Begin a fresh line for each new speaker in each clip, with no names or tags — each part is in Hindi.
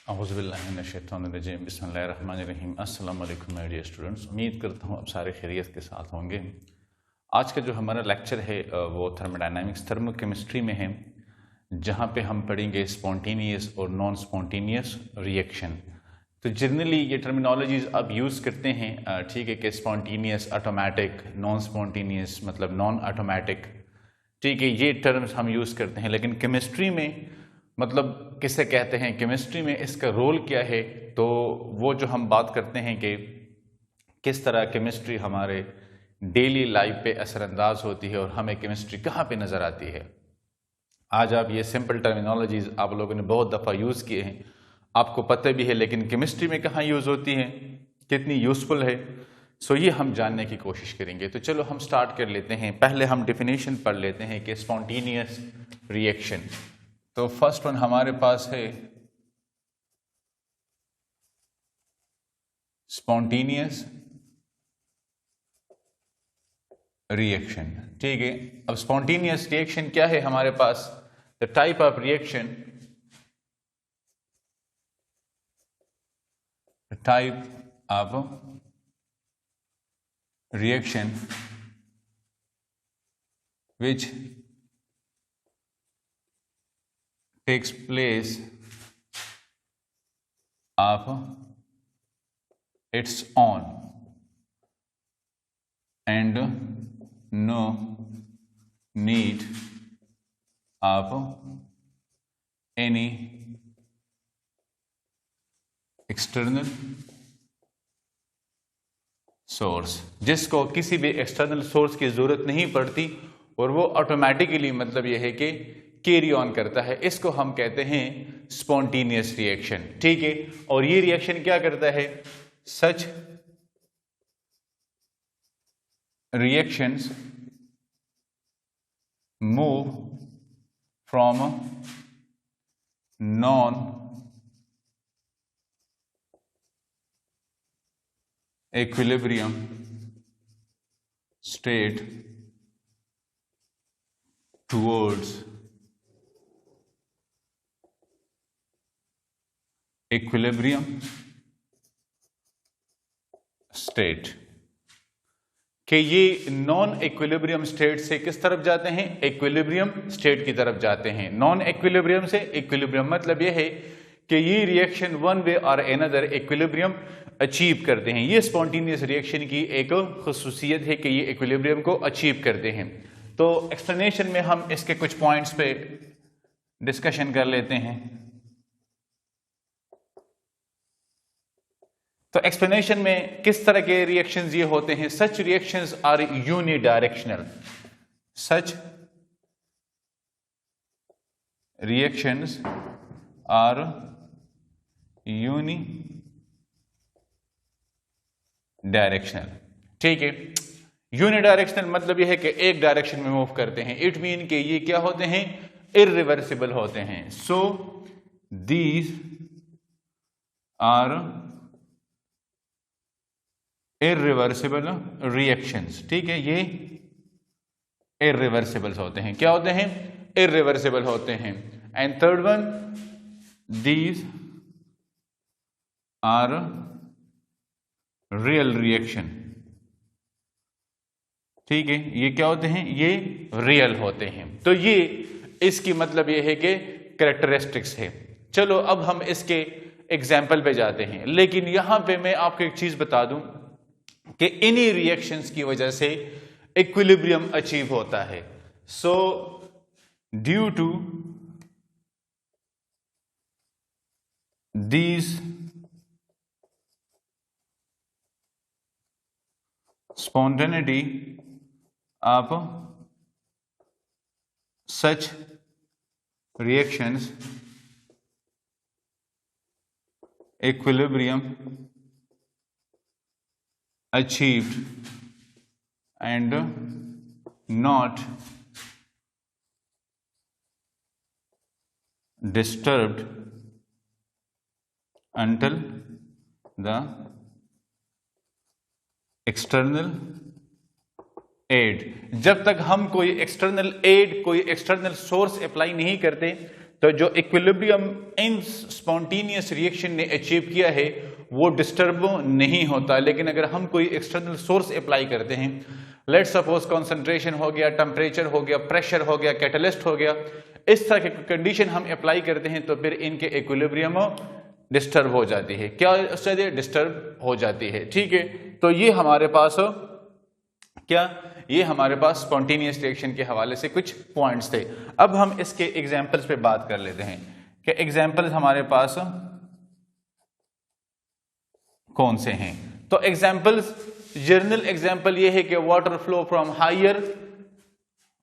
औज़ुबिल्लाहिमिनश्शैतानिर्रजीम बिस्मिल्लाहिर्रहमानिर्रहीम। अस्सलाम वालेकुम माय डियर स्टूडेंट्स। उम्मीद करता हूँ आप सारे खैरियत के साथ होंगे। आज का जो हमारा लेक्चर है वो थर्मोडायनामिक्स थर्मोकेमिस्ट्री में है, जहाँ पे हम पढ़ेंगे स्पॉन्टेनियस और नॉन स्पॉन्टेनियस रिएक्शन। तो जनरली ये टर्मिनोलॉजीज आप यूज़ करते हैं, ठीक है, कि स्पॉन्टेनियस ऑटोमेटिक, नॉन स्पॉन्टेनियस मतलब नॉन ऑटोमेटिक, ठीक है, ये टर्म्स हम यूज़ करते हैं। लेकिन केमिस्ट्री में मतलब किसे कहते हैं, केमिस्ट्री में इसका रोल क्या है, तो वो जो हम बात करते हैं कि किस तरह केमिस्ट्री हमारे डेली लाइफ पे असरअंदाज होती है और हमें केमिस्ट्री कहाँ पे नज़र आती है। आज आप ये सिंपल टर्मिनोलॉजीज आप लोगों ने बहुत दफ़ा यूज़ किए हैं, आपको पता भी है, लेकिन केमिस्ट्री में कहाँ यूज़ होती हैं, कितनी यूज़फुल है, सो ये हम जानने की कोशिश करेंगे। तो चलो हम स्टार्ट कर लेते हैं। पहले हम डेफिनेशन पढ़ लेते हैं कि स्पॉन्टेनियस रिएक्शन। तो फर्स्ट वन हमारे पास है स्पॉन्टेनियस रिएक्शन, ठीक है। अब स्पॉन्टेनियस रिएक्शन क्या है हमारे पास? The type of reaction, type of reaction which takes place of its own and no need of any external source, जिसको किसी भी एक्सटर्नल सोर्स की जरूरत नहीं पड़ती और वो ऑटोमेटिकली मतलब यह है कि कैरी ऑन करता है, इसको हम कहते हैं स्पॉन्टेनियस रिएक्शन, ठीक है। और ये रिएक्शन क्या करता है? Such reactions move from non equilibrium state towards equilibrium state, कि ये नॉन इक्विलिब्रियम स्टेट से किस तरफ जाते हैं? इक्विलिब्रियम स्टेट की तरफ जाते हैं। नॉन इक्विलिब्रियम से इक्विलिब्रियम मतलब यह है कि ये रिएक्शन वन वे और अनदर इक्विलिब्रियम अचीव करते हैं। ये स्पॉन्टेनियस रिएक्शन की एक खुसूसियत है कि ये इक्विलिब्रियम को अचीव करते हैं। तो एक्सप्लेनेशन में हम इसके कुछ पॉइंट्स पे डिस्कशन कर लेते हैं। तो एक्सप्लेनेशन में किस तरह के रिएक्शंस ये होते हैं? Such reactions are unidirectional, such reactions are unidirectional, ठीक है। यूनिडायरेक्शनल मतलब यह है कि एक डायरेक्शन में मूव करते हैं। इट मीन कि ये क्या होते हैं? इररिवर्सिबल होते हैं। So these are irreversible reactions, ठीक है। ये इररिवर्सिबल होते हैं। क्या होते हैं? इररिवर्सिबल होते हैं। And third one, these are real reaction, ठीक है। ये क्या होते हैं? ये रियल होते हैं। तो ये इसकी मतलब ये है कि कैरेक्टरिस्टिक्स है। चलो अब हम इसके एग्जाम्पल पे जाते हैं, लेकिन यहां पे मैं आपको एक चीज बता दूं कि इन्हीं रिएक्शंस की वजह से इक्विलिब्रियम अचीव होता है। So due to these spontaneity of such reactions, equilibrium achieved and not disturbed until the external aid. जब तक हम कोई एक्सटर्नल एड, कोई एक्सटर्नल सोर्स अप्लाई नहीं करते, तो जो इक्विलिब्रियम इन स्पॉन्टेनियस रिएक्शन ने अचीव किया है वो डिस्टर्ब नहीं होता। लेकिन अगर हम कोई एक्सटर्नल सोर्स अप्लाई करते हैं, लेट्स सपोज कंसंट्रेशन हो गया, टेम्परेचर हो गया, प्रेशर हो गया, कैटलिस्ट हो गया, इस तरह की कंडीशन हम अप्लाई करते हैं तो फिर इनके इक्विलिब्रियम डिस्टर्ब हो जाती है। क्या उससे डिस्टर्ब हो जाती है, ठीक है। तो ये हमारे पास क्या, ये हमारे पास स्पॉन्टेनियस रिएक्शन के हवाले से कुछ पॉइंट्स थे। अब हम इसके एग्जांपल्स पे बात कर लेते हैं कि एग्जांपल्स हमारे पास कौन से हैं। तो एग्जांपल्स, जनरल एग्जांपल ये है कि water flow from higher,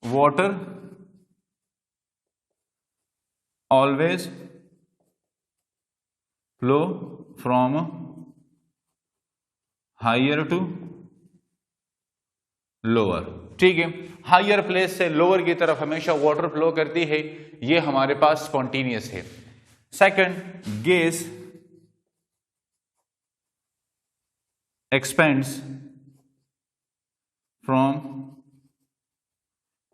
water always flow from higher to lower, ठीक है। हायर प्लेस से लोअर की तरफ हमेशा वाटर फ्लो करती है, ये हमारे पास स्पॉन्टेनियस है। Second, gas expands from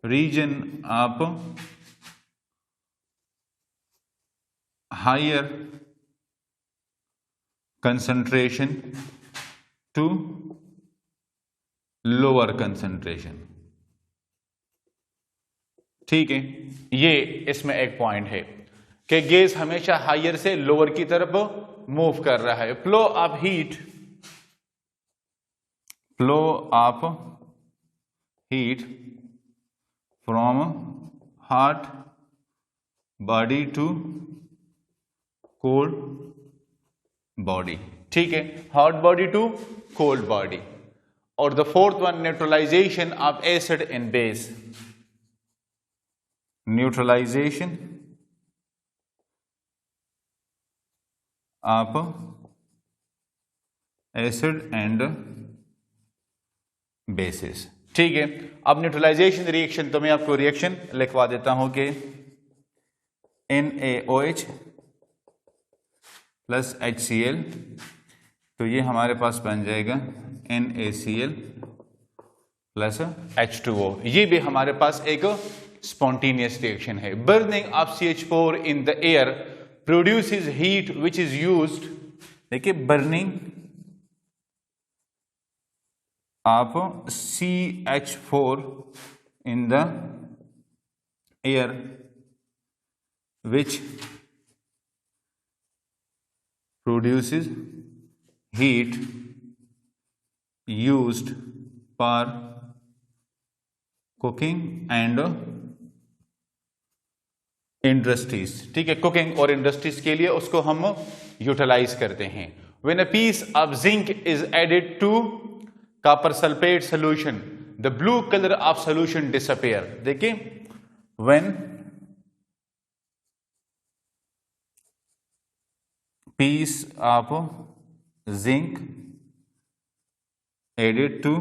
region of higher concentration to lower concentration, ठीक है। ये इसमें एक पॉइंट है कि गैस हमेशा हायर से लोअर की तरफ मूव कर रहा है। Flow of heat, flow of heat from hot body to cold body, ठीक है, hot body to cold body। और the fourth one, neutralization of acid and base, neutralization of acid and basis, ठीक है। अब न्यूट्रलाइजेशन रिएक्शन, तो मैं आपको रिएक्शन लिखवा देता हूं कि NaOH प्लस HCl, तो ये हमारे पास बन जाएगा NaCl प्लस H2O। ये भी हमारे पास एक स्पॉन्टेनियस रिएक्शन है। Burning of CH4 in the air produces heat which is used, देखिए burning of CH4 in the air which produces heat used for cooking and industries, ठीक है। कुकिंग और इंडस्ट्रीज के लिए उसको हम यूटिलाइज करते हैं। When a piece of zinc is added to copper sulfate solution, the blue color of solution disappear, देखिए when piece of zinc added to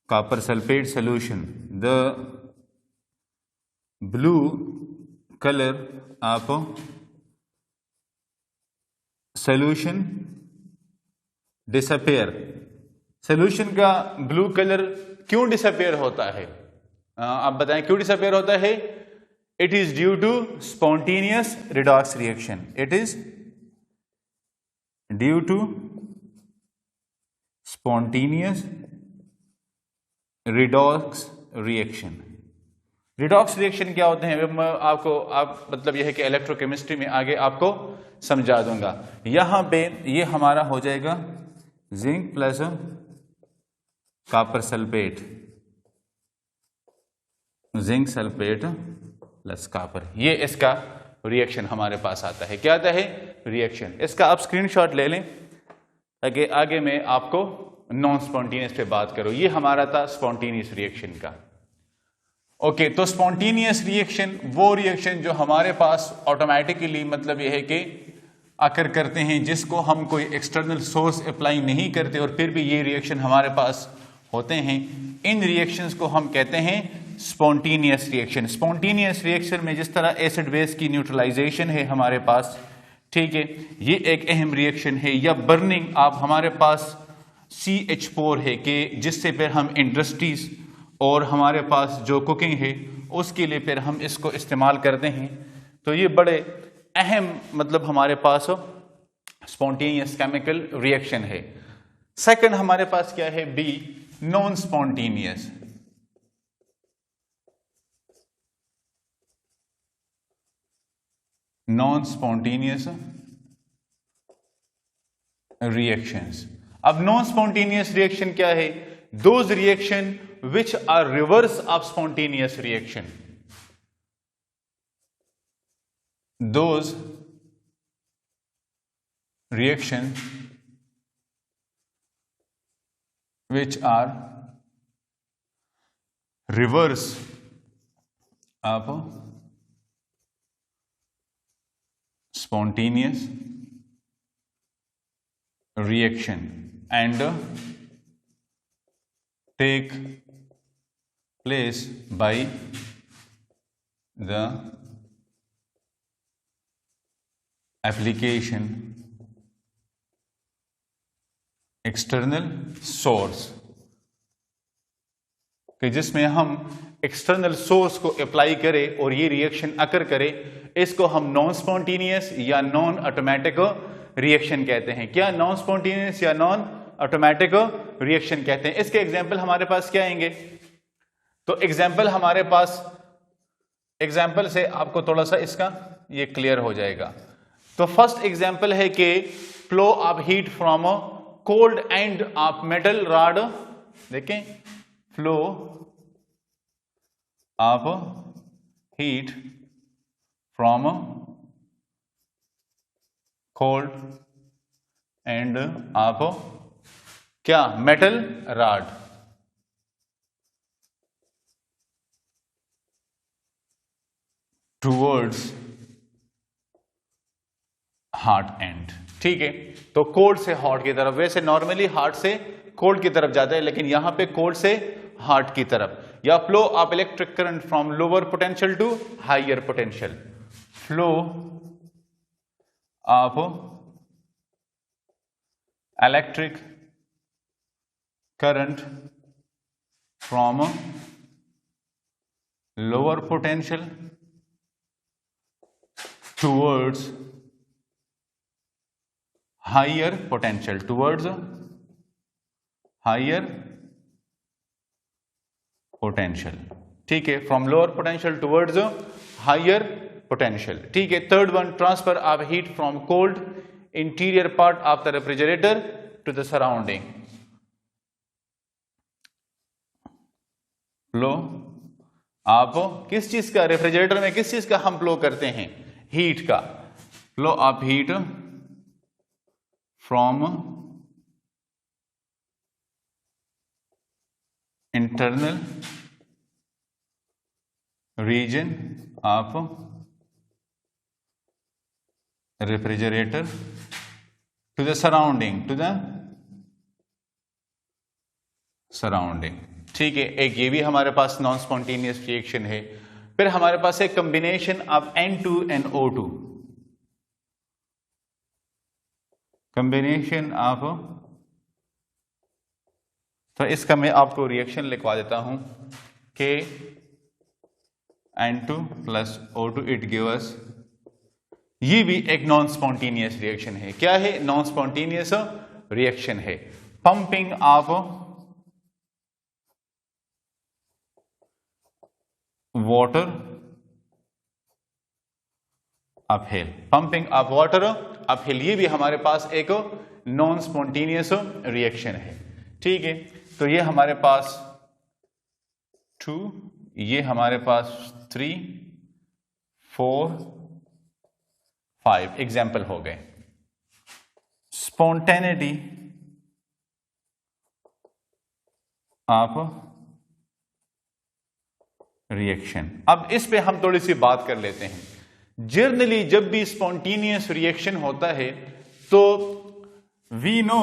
copper sulfate solution, the blue color of solution disappear। Solution का ब्लू कलर क्यों डिसअपियर होता है, आप बताएं क्यों डिसअपियर होता है। It is due to spontaneous redox reaction, it is due to spontaneous redox reaction. Redox reaction क्या होते हैं आप मतलब यह है कि इलेक्ट्रोकेमिस्ट्री में आगे आपको समझा दूंगा। यहां पे ये हमारा हो जाएगा zinc plus copper sulphate, zinc sulphate plus copper, ये इसका रिएक्शन हमारे पास आता है। क्या आता है रिएक्शन, इसका आप स्क्रीनशॉट ले लें ताकि आगे मैं आपको नॉन स्पॉन्टेनियस पे बात करूं। ये हमारा था स्पॉन्टेनियस रिएक्शन का। ओके, तो स्पॉन्टेनियस रिएक्शन वो रिएक्शन जो हमारे पास ऑटोमेटिकली मतलब यह है कि आकर करते हैं, जिसको हम कोई एक्सटर्नल सोर्स अप्लाई नहीं करते और फिर भी ये रिएक्शन हमारे पास होते हैं। इन रिएक्शंस को हम कहते हैं स्पॉन्टेनियस रिएक्शन। स्पॉन्टेनियस रिएक्शन में जिस तरह एसिड बेस की न्यूट्रलाइजेशन है हमारे पास, ठीक है, ये एक अहम रिएक्शन है। या बर्निंग आप हमारे पास CH4 है कि जिससे फिर हम इंडस्ट्रीज और हमारे पास जो कुकिंग है उसके लिए फिर हम इसको इस्तेमाल करते हैं। तो ये बड़े अहम मतलब हमारे पास स्पॉन्टेनियस केमिकल रिएक्शन है। सेकंड हमारे पास क्या है, B, non spontaneous. Non spontaneous reactions. अब नॉन स्पॉन्टेनियस रिएक्शन क्या है? Those reaction which are reverse of spontaneous reaction. Those reaction which are reverse of spontaneous reaction and take place by the application external source, कि जिसमें हम एक्सटर्नल सोर्स को अप्लाई करें और ये रिएक्शन अकर करे, इसको हम नॉन स्पॉन्टेनियस या नॉन ऑटोमेटिक रिएक्शन कहते हैं। क्या? नॉन स्पॉन्टेनियस या नॉन ऑटोमेटिक रिएक्शन कहते हैं। इसके एग्जाम्पल हमारे पास क्या आएंगे? तो एग्जाम्पल हमारे पास, एग्जाम्पल से आपको थोड़ा सा इसका ये क्लियर हो जाएगा। तो फर्स्ट एग्जाम्पल है कि flow of heat from cold end of metal rod. देखें, flow of heat from cold end of क्या? Metal rod towards hot end. ठीक है, तो कोल्ड से हॉट की तरफ। वैसे नॉर्मली हॉट से कोल्ड की तरफ जाता है, लेकिन यहां पे कोल्ड से हॉट की तरफ। या flow of electric current from lower potential to higher potential. Flow of electric current from lower potential towards higher potential, towards higher potential. ठीक है, from lower potential towards higher potential. ठीक है, third one, transfer of heat from cold interior part of the refrigerator to the surrounding. Flow आप किस चीज का? रेफ्रिजरेटर में किस चीज का हम फ्लो करते हैं? हीट का। Flow of heat from internal region of refrigerator to the surrounding, to the surrounding. ठीक है, एक ये भी हमारे पास नॉन स्पॉन्टेनियस रिएक्शन है। फिर हमारे पास है combination of N2 and O2। Combination of, तो इसका मैं आपको रिएक्शन लिखवा देता हूं कि N2 plus O2 it give us, ये भी एक नॉन स्पॉन्टेनियस रिएक्शन है। क्या है? नॉन स्पॉन्टेनियस रिएक्शन है। Pumping of water uphill, pumping of water uphill, ये भी हमारे पास एक नॉन स्पॉन्टेनियस रिएक्शन है। ठीक है, तो ये हमारे पास 2, ये हमारे पास 3, 4, 5 एग्जाम्पल हो गए। Spontaneity of reaction. अब इस पे हम थोड़ी सी बात कर लेते हैं। जनरली जब भी स्पॉन्टेनियस रिएक्शन होता है तो we know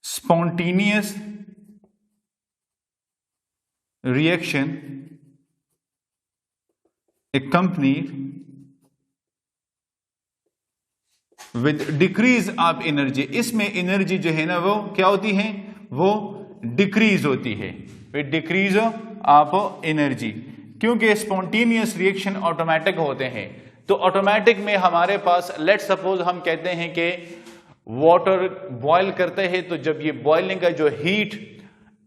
spontaneous reaction accompanied with decrease of energy। इसमें एनर्जी जो है ना वो क्या होती है? वो डिक्रीज होती है, with decrease ऑफ एनर्जी। क्योंकि स्पॉन्टेनियस रिएक्शन ऑटोमेटिक होते हैं, तो ऑटोमेटिक में हमारे पास लेट सपोज हम कहते हैं कि वाटर बॉयल करते हैं, तो जब ये बॉइलिंग का जो हीट,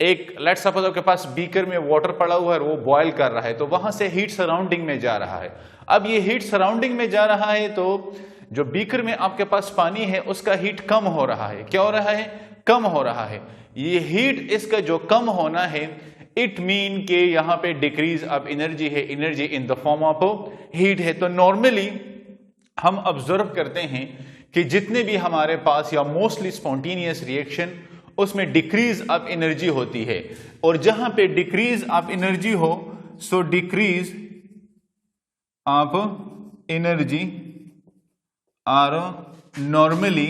एक लेट सपोज आपके पास बीकर में वाटर पड़ा हुआ है और वो बॉयल कर रहा है, तो वहां से हीट सराउंडिंग में जा रहा है। अब ये हीट सराउंडिंग में जा रहा है तो जो बीकर में आपके पास पानी है उसका हीट कम हो रहा है। क्या हो रहा है? कम हो रहा है। ये हीट इसका जो कम होना है, इट मीन के यहां पे डिक्रीज ऑफ एनर्जी है, energy in the form of heat है। तो नॉर्मली हम ऑब्जर्व करते हैं कि जितने भी हमारे पास या मोस्टली स्पॉन्टेनियस रिएक्शन, उसमें डिक्रीज ऑफ एनर्जी होती है, और जहां पे डिक्रीज ऑफ एनर्जी हो, so decrease of energy are normally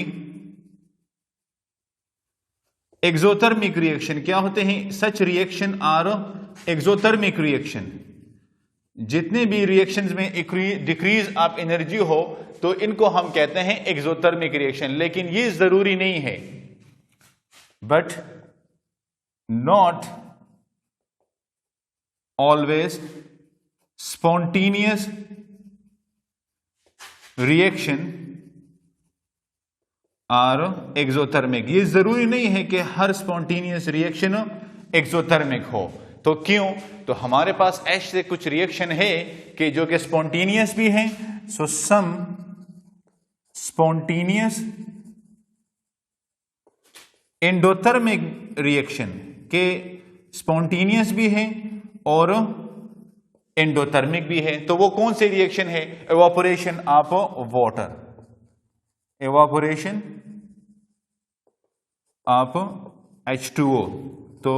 exothermic reaction. क्या होते हैं? Such reaction are exothermic reaction. जितने भी रिएक्शंस में डिक्रीज ऑफ एनर्जी हो तो इनको हम कहते हैं एक्सोथर्मिक रिएक्शन। लेकिन ये जरूरी नहीं है, but not always spontaneous reaction are exothermic. ये जरूरी नहीं है कि हर स्पॉन्टेनियस रिएक्शन एक्सोथर्मिक हो। तो क्यों? तो हमारे पास ऐसे कुछ रिएक्शन है कि जो कि स्पॉन्टेनियस भी है। सो सम स्पॉन्टेनियस एंडोथर्मिक रिएक्शन के स्पॉन्टेनियस भी है और एंडोथर्मिक भी है। तो वो कौन से रिएक्शन है? Evaporation of water, evaporation of H2O। तो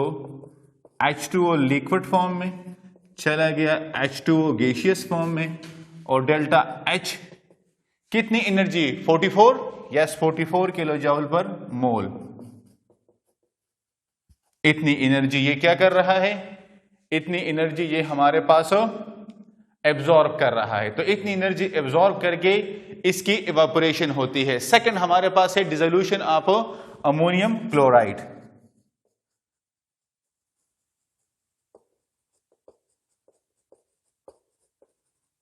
H2O लिक्विड फॉर्म में चला गया H2O गैसियस फॉर्म में, और डेल्टा H कितनी एनर्जी? 44, yes 44 kilojoule per mole. इतनी एनर्जी ये क्या कर रहा है? इतनी एनर्जी ये हमारे पास एब्जॉर्ब कर रहा है। तो इतनी एनर्जी एब्जॉर्ब करके इसकी इवापोरेशन होती है। सेकंड हमारे पास है dissolution of ammonium chloride.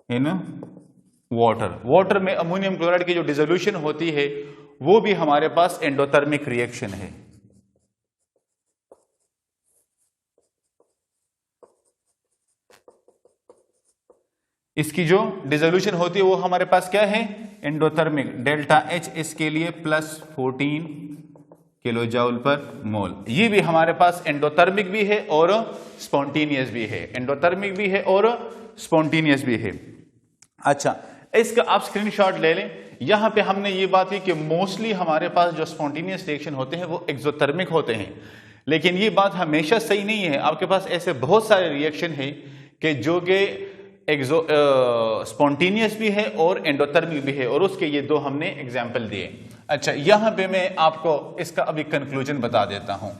In water, water में अमोनियम क्लोराइड की जो डिसोल्यूशन होती है वो भी हमारे पास एंडोथर्मिक रिएक्शन है। इसकी जो डिसोल्यूशन होती है वो हमारे पास क्या है? एंडोथर्मिक। डेल्टा H इसके लिए +14 किलो जूल पर मोल। ये भी हमारे पास एंडोथर्मिक भी है और स्पॉन्टेनियस भी है, एंडोथर्मिक भी है और स्पॉन्टेनियस भी है। अच्छा, इसका आप स्क्रीनशॉट ले लें। यहां पे हमने ये बात की कि मोस्टली हमारे पास जो स्पॉन्टेनियस रिएक्शन होते हैं वो एक्सोथर्मिक होते हैं, लेकिन ये बात हमेशा सही नहीं है। आपके पास ऐसे बहुत सारे रिएक्शन है कि जो कि स्पॉन्टेनियस भी है और एंडोथर्मिक भी है, और उसके ये दो हमने एग्जाम्पल दिए। अच्छा, यहां पे मैं आपको इसका अभी कंक्लूजन बता देता हूं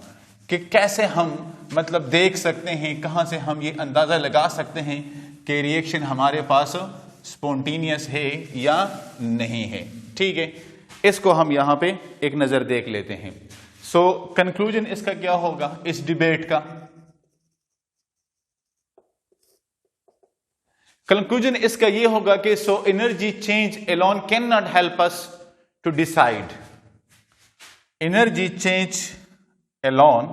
कि कैसे हम मतलब देख सकते हैं, कहां से हम ये अंदाजा लगा सकते हैं कि रिएक्शन हमारे पास स्पॉन्टेनियस है या नहीं है। ठीक है, इसको हम यहां पे एक नजर देख लेते हैं। सो कंक्लूजन इसका क्या होगा इस डिबेट का? कंक्लूजन इसका यह होगा कि so energy change alone can not help us to decide. Energy change alone,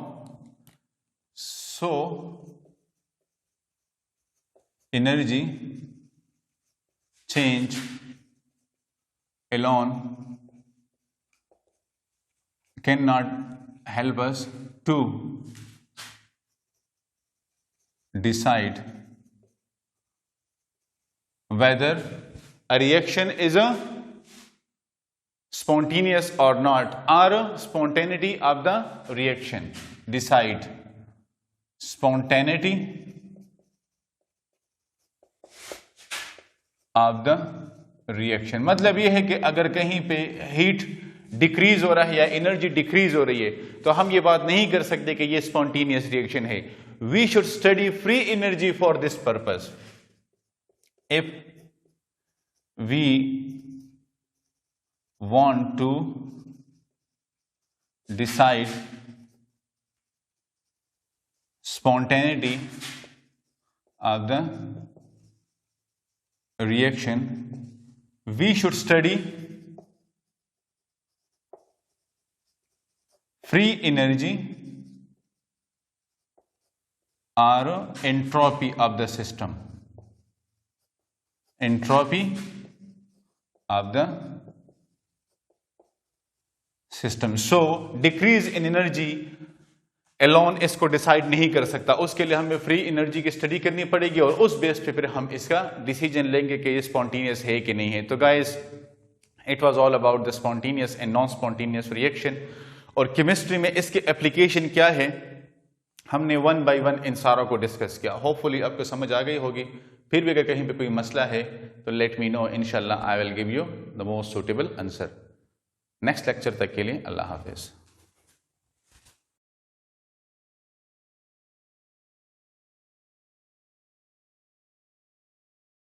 so energy change alone can not help us to decide whether a reaction is a spontaneous or not, or spontaneity of the reaction. Decide spontaneity of the reaction। मतलब यह है कि अगर कहीं पे हीट डिक्रीज हो रहा है या एनर्जी डिक्रीज हो रही है तो हम ये बात नहीं कर सकते कि ये स्पॉन्टेनियस रिएक्शन है। We should study free energy for this purpose. If we want to decide spontaneity of the reaction, we should study free energy or entropy of the system. Entropy of the system. So decrease in energy alone इसको डिसाइड नहीं कर सकता, उसके लिए हमें फ्री एनर्जी की स्टडी करनी पड़ेगी और उस बेस पे फिर हम इसका डिसीजन लेंगे कि ये स्पॉन्टेनियस है कि नहीं है। तो guys, it was all about the spontaneous and non spontaneous reaction. और केमिस्ट्री में इसकी एप्लीकेशन क्या है, हमने वन बाय वन इन सारों को डिस्कस किया। होपफुली आपको समझ आ गई होगी। फिर भी अगर कहीं पे कोई मसला है तो लेट मी नो, इंशाल्लाह I will give you the most suitable answer. Next lecture तक के लिए अल्लाह हाफिज।